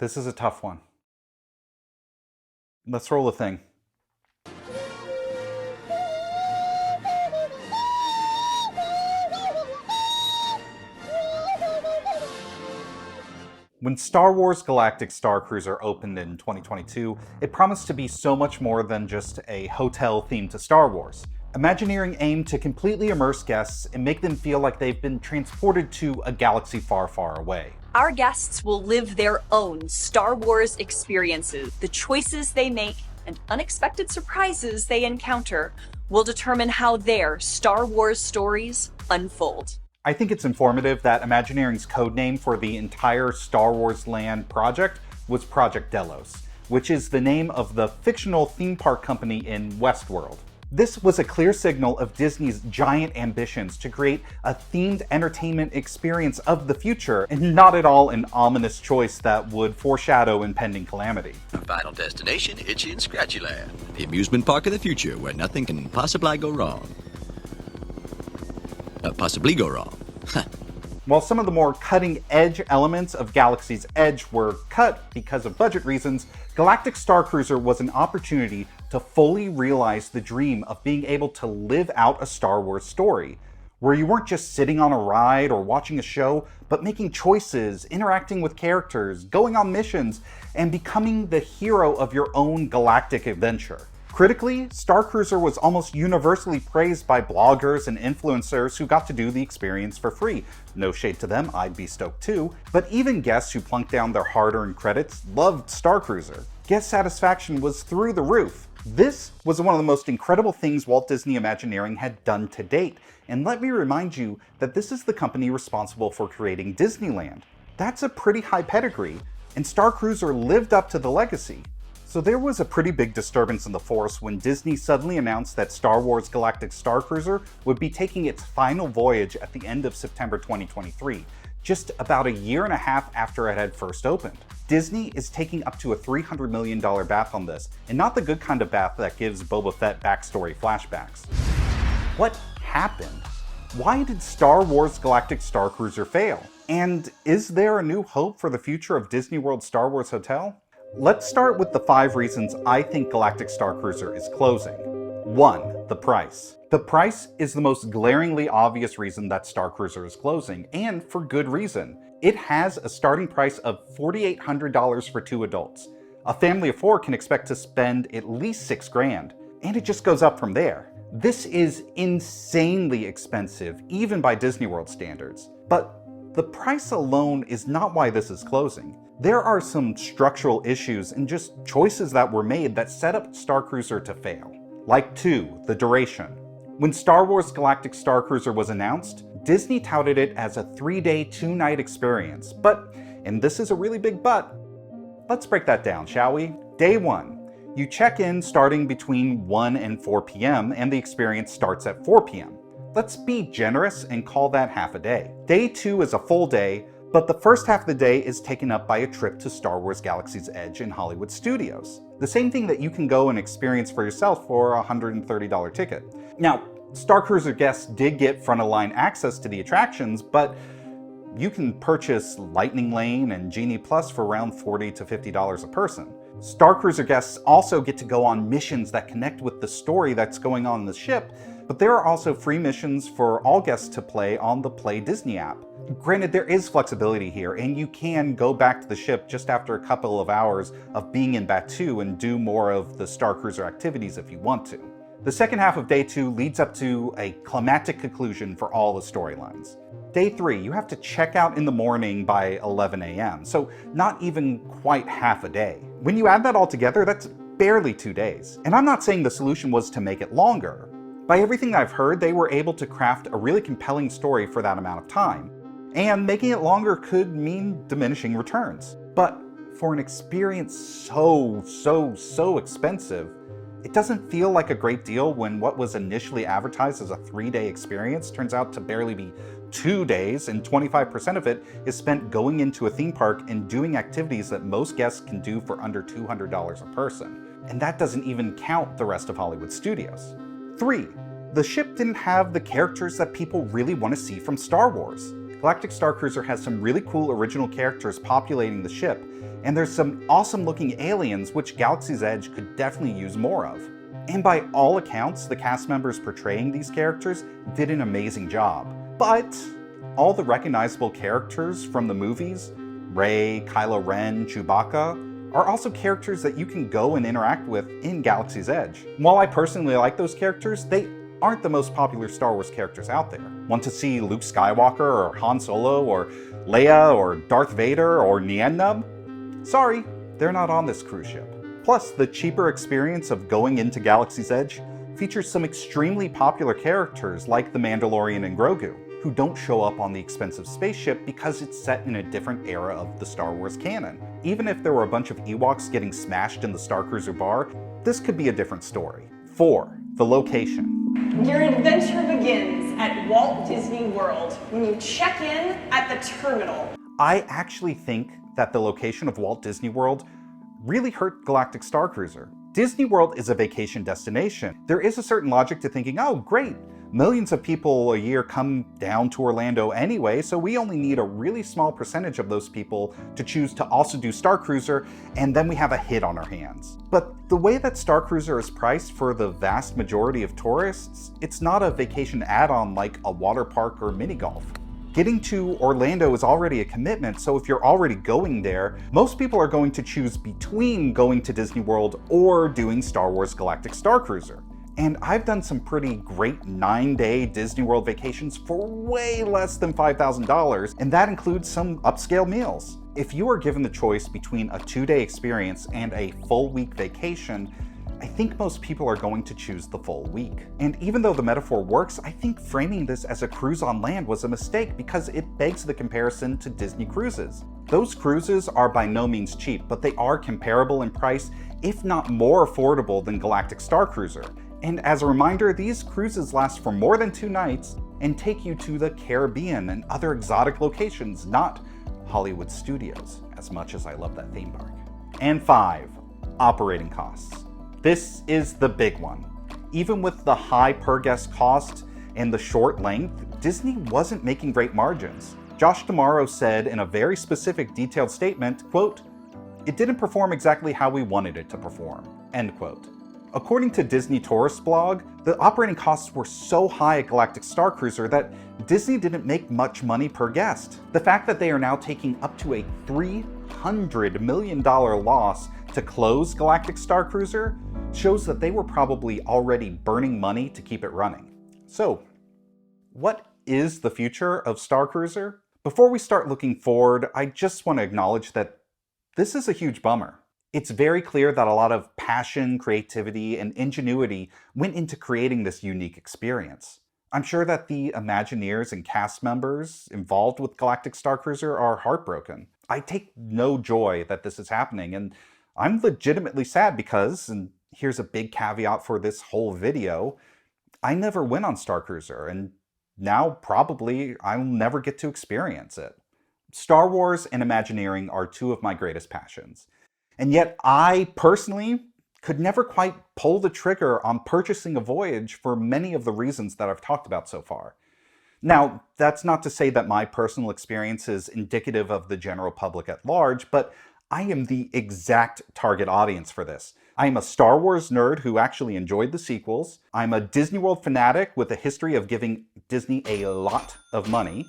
This is a tough one. Let's roll a thing. When Star Wars Galactic Starcruiser opened in 2022, it promised to be so much more than just a hotel themed to Star Wars. Imagineering aimed to completely immerse guests and make them feel like they've been transported to a galaxy far, far away. Our guests will live their own Star Wars experiences. The choices they make and unexpected surprises they encounter will determine how their Star Wars stories unfold. I think it's informative that Imagineering's codename for the entire Star Wars Land project was Project Delos, which is the name of the fictional theme park company in Westworld. This was a clear signal of Disney's giant ambitions to create a themed entertainment experience of the future, and not at all an ominous choice that would foreshadow impending calamity. Final destination, Itchy and Scratchy Land. The amusement park of the future where nothing can possibly go wrong. While some of the more cutting-edge elements of Galaxy's Edge were cut because of budget reasons, Galactic Starcruiser was an opportunity to fully realize the dream of being able to live out a Star Wars story, where you weren't just sitting on a ride or watching a show, but making choices, interacting with characters, going on missions, and becoming the hero of your own galactic adventure. Critically, Starcruiser was almost universally praised by bloggers and influencers who got to do the experience for free. No shade to them, I'd be stoked too. But even guests who plunked down their hard-earned credits loved Starcruiser. Guest satisfaction was through the roof. This was one of the most incredible things Walt Disney Imagineering had done to date. And let me remind you that this is the company responsible for creating Disneyland. That's a pretty high pedigree, and Starcruiser lived up to the legacy. So there was a pretty big disturbance in the force when Disney suddenly announced that Star Wars Galactic Starcruiser would be taking its final voyage at the end of September 2023, just about a year and a half after it had first opened. Disney is taking up to a $300 million bath on this, and not the good kind of bath that gives Boba Fett backstory flashbacks. What happened? Why did Star Wars Galactic Starcruiser fail? And is there a new hope for the future of Disney World Star Wars Hotel? Let's start with the 5 reasons I think Galactic Starcruiser is closing. 1. The price. The price is the most glaringly obvious reason that Starcruiser is closing, and for good reason. It has a starting price of $4,800 for 2 adults. A family of 4 can expect to spend at least $6,000, and it just goes up from there. This is insanely expensive, even by Disney World standards. But the price alone is not why this is closing. There are some structural issues and just choices that were made that set up Starcruiser to fail. Like 2, the duration. When Star Wars Galactic Starcruiser was announced, Disney touted it as a 3-day, 2-night experience. But, and this is a really big but, let's break that down, shall we? Day 1. You check in starting between 1 and 4 p.m. and the experience starts at 4 p.m. Let's be generous and call that half a day. Day 2 is a full day, but the first half of the day is taken up by a trip to Star Wars Galaxy's Edge in Hollywood Studios. The same thing that you can go and experience for yourself for a $130 ticket. Now, Starcruiser guests did get front-of-line access to the attractions, but you can purchase Lightning Lane and Genie Plus for around $40 to $50 a person. Starcruiser guests also get to go on missions that connect with the story that's going on in the ship, but there are also free missions for all guests to play on the Play Disney app. Granted, there is flexibility here, and you can go back to the ship just after a couple of hours of being in Batuu and do more of the Starcruiser activities if you want to. The second half of Day 2 leads up to a climactic conclusion for all the storylines. Day 3, you have to check out in the morning by 11 a.m., so not even quite half a day. When you add that all together, that's barely 2 days. And I'm not saying the solution was to make it longer. By everything I've heard, they were able to craft a really compelling story for that amount of time. And making it longer could mean diminishing returns. But for an experience so expensive, it doesn't feel like a great deal when what was initially advertised as a 3-day experience turns out to barely be 2 days, and 25% of it is spent going into a theme park and doing activities that most guests can do for under $200 a person. And that doesn't even count the rest of Hollywood Studios. 3. The ship didn't have the characters that people really want to see from Star Wars. Galactic Starcruiser has some really cool original characters populating the ship, and there's some awesome looking aliens which Galaxy's Edge could definitely use more of. And by all accounts, the cast members portraying these characters did an amazing job. But all the recognizable characters from the movies, Rey, Kylo Ren, Chewbacca, are also characters that you can go and interact with in Galaxy's Edge. While I personally like those characters, they aren't the most popular Star Wars characters out there. Want to see Luke Skywalker or Han Solo or Leia or Darth Vader or Nien Nunb? Sorry, they're not on this cruise ship. Plus, the cheaper experience of going into Galaxy's Edge features some extremely popular characters like the Mandalorian and Grogu, who don't show up on the expensive spaceship because it's set in a different era of the Star Wars canon. Even if there were a bunch of Ewoks getting smashed in the Starcruiser bar, this could be a different story. 4. The location. Your adventure begins at Walt Disney World when you check in at the terminal. I actually think that the location of Walt Disney World really hurt Galactic Starcruiser. Disney World is a vacation destination. There is a certain logic to thinking, oh great, millions of people a year come down to Orlando anyway, so we only need a really small percentage of those people to choose to also do Starcruiser, and then we have a hit on our hands. But the way that Starcruiser is priced for the vast majority of tourists, it's not a vacation add-on like a water park or mini golf. Getting to Orlando is already a commitment, so if you're already going there, most people are going to choose between going to Disney World or doing Star Wars Galactic Starcruiser. And I've done some pretty great 9-day Disney World vacations for way less than $5,000, and that includes some upscale meals. If you are given the choice between a 2-day experience and a full week vacation, I think most people are going to choose the full week. And even though the metaphor works, I think framing this as a cruise on land was a mistake because it begs the comparison to Disney cruises. Those cruises are by no means cheap, but they are comparable in price, if not more affordable than Galactic Starcruiser. And as a reminder, these cruises last for more than 2 nights and take you to the Caribbean and other exotic locations, not Hollywood studios, as much as I love that theme park. And 5, operating costs. This is the big one. Even with the high per guest cost and the short length, Disney wasn't making great margins. Josh D'Amaro said in a very specific detailed statement, quote, "It didn't perform exactly how we wanted it to perform," end quote. According to Disney Tourist blog, the operating costs were so high at Galactic Starcruiser that Disney didn't make much money per guest. The fact that they are now taking up to a $300 million loss to close Galactic Starcruiser shows that they were probably already burning money to keep it running. So, what is the future of Starcruiser? Before we start looking forward, I just want to acknowledge that this is a huge bummer. It's very clear that a lot of passion, creativity, and ingenuity went into creating this unique experience. I'm sure that the Imagineers and cast members involved with Galactic Starcruiser are heartbroken. I take no joy that this is happening, and I'm legitimately sad because, and here's a big caveat for this whole video, I never went on Starcruiser, and now probably I'll never get to experience it. Star Wars and Imagineering are 2 of my greatest passions. And yet I personally could never quite pull the trigger on purchasing a voyage for many of the reasons that I've talked about so far. Now, that's not to say that my personal experience is indicative of the general public at large, but I am the exact target audience for this. I am a Star Wars nerd who actually enjoyed the sequels. I'm a Disney World fanatic with a history of giving Disney a lot of money.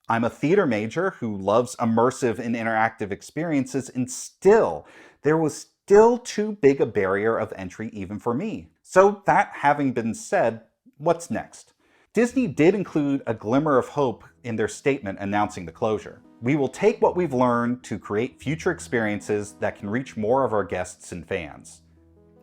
I'm a theater major who loves immersive and interactive experiences, and still, there was still too big a barrier of entry even for me. So that having been said, what's next? Disney did include a glimmer of hope in their statement announcing the closure. We will take what we've learned to create future experiences that can reach more of our guests and fans.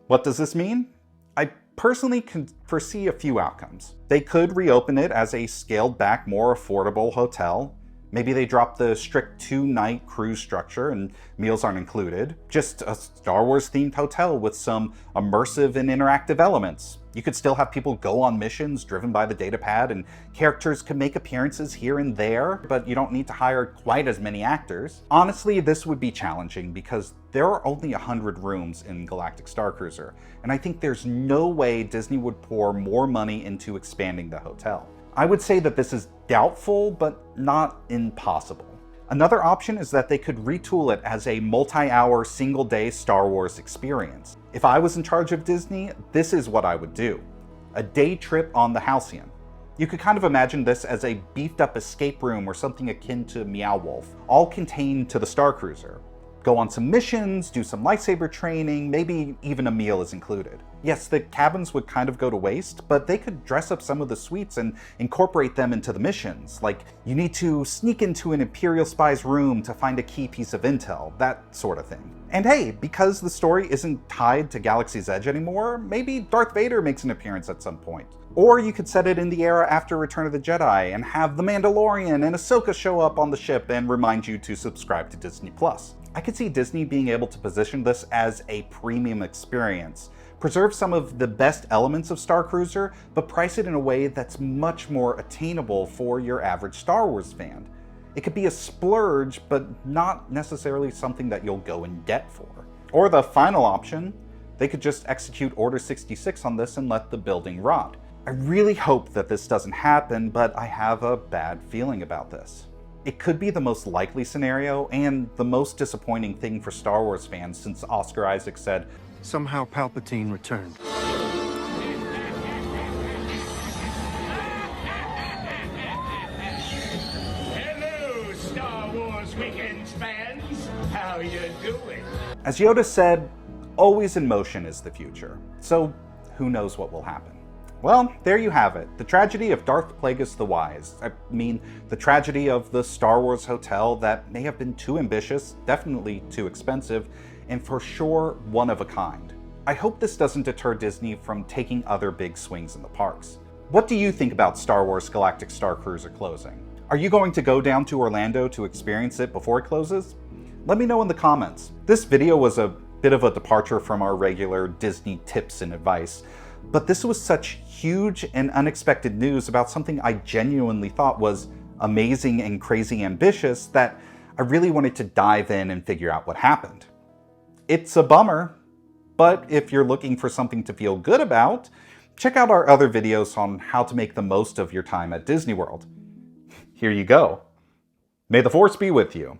What does this mean? I personally can foresee a few outcomes. They could reopen it as a scaled back, more affordable hotel. Maybe they drop the strict 2-night cruise structure and meals aren't included. Just a Star Wars themed hotel with some immersive and interactive elements. You could still have people go on missions driven by the datapad, and characters could make appearances here and there, but you don't need to hire quite as many actors. Honestly, this would be challenging because there are only 100 rooms in Galactic Starcruiser, and I think there's no way Disney would pour more money into expanding the hotel. I would say that this is doubtful, but not impossible. Another option is that they could retool it as a multi-hour, single-day Star Wars experience. If I was in charge of Disney, this is what I would do. A day trip on the Halcyon. You could kind of imagine this as a beefed-up escape room or something akin to Meow Wolf, all contained to the Starcruiser. Go on some missions, do some lightsaber training, maybe even a meal is included. Yes, the cabins would kind of go to waste, but they could dress up some of the suites and incorporate them into the missions. Like, you need to sneak into an Imperial spy's room to find a key piece of intel, that sort of thing. And hey, because the story isn't tied to Galaxy's Edge anymore, maybe Darth Vader makes an appearance at some point. Or you could set it in the era after Return of the Jedi and have The Mandalorian and Ahsoka show up on the ship and remind you to subscribe to Disney+. I could see Disney being able to position this as a premium experience, preserve some of the best elements of Starcruiser, but price it in a way that's much more attainable for your average Star Wars fan. It could be a splurge, but not necessarily something that you'll go in debt for. Or the final option, they could just execute Order 66 on this and let the building rot. I really hope that this doesn't happen, but I have a bad feeling about this. It could be the most likely scenario and the most disappointing thing for Star Wars fans since Oscar Isaac said, "Somehow Palpatine returned." Hello, Star Wars Weekends fans. How you doing? As Yoda said, always in motion is the future. So who knows what will happen? Well, there you have it. The tragedy of Darth Plagueis the Wise. I mean, the tragedy of the Star Wars hotel that may have been too ambitious, definitely too expensive, and for sure one of a kind. I hope this doesn't deter Disney from taking other big swings in the parks. What do you think about Star Wars Galactic Starcruiser closing? Are you going to go down to Orlando to experience it before it closes? Let me know in the comments. This video was a bit of a departure from our regular Disney tips and advice, but this was such huge and unexpected news about something I genuinely thought was amazing and crazy ambitious that I really wanted to dive in and figure out what happened. It's a bummer, but if you're looking for something to feel good about, check out our other videos on how to make the most of your time at Disney World. Here you go. May the Force be with you.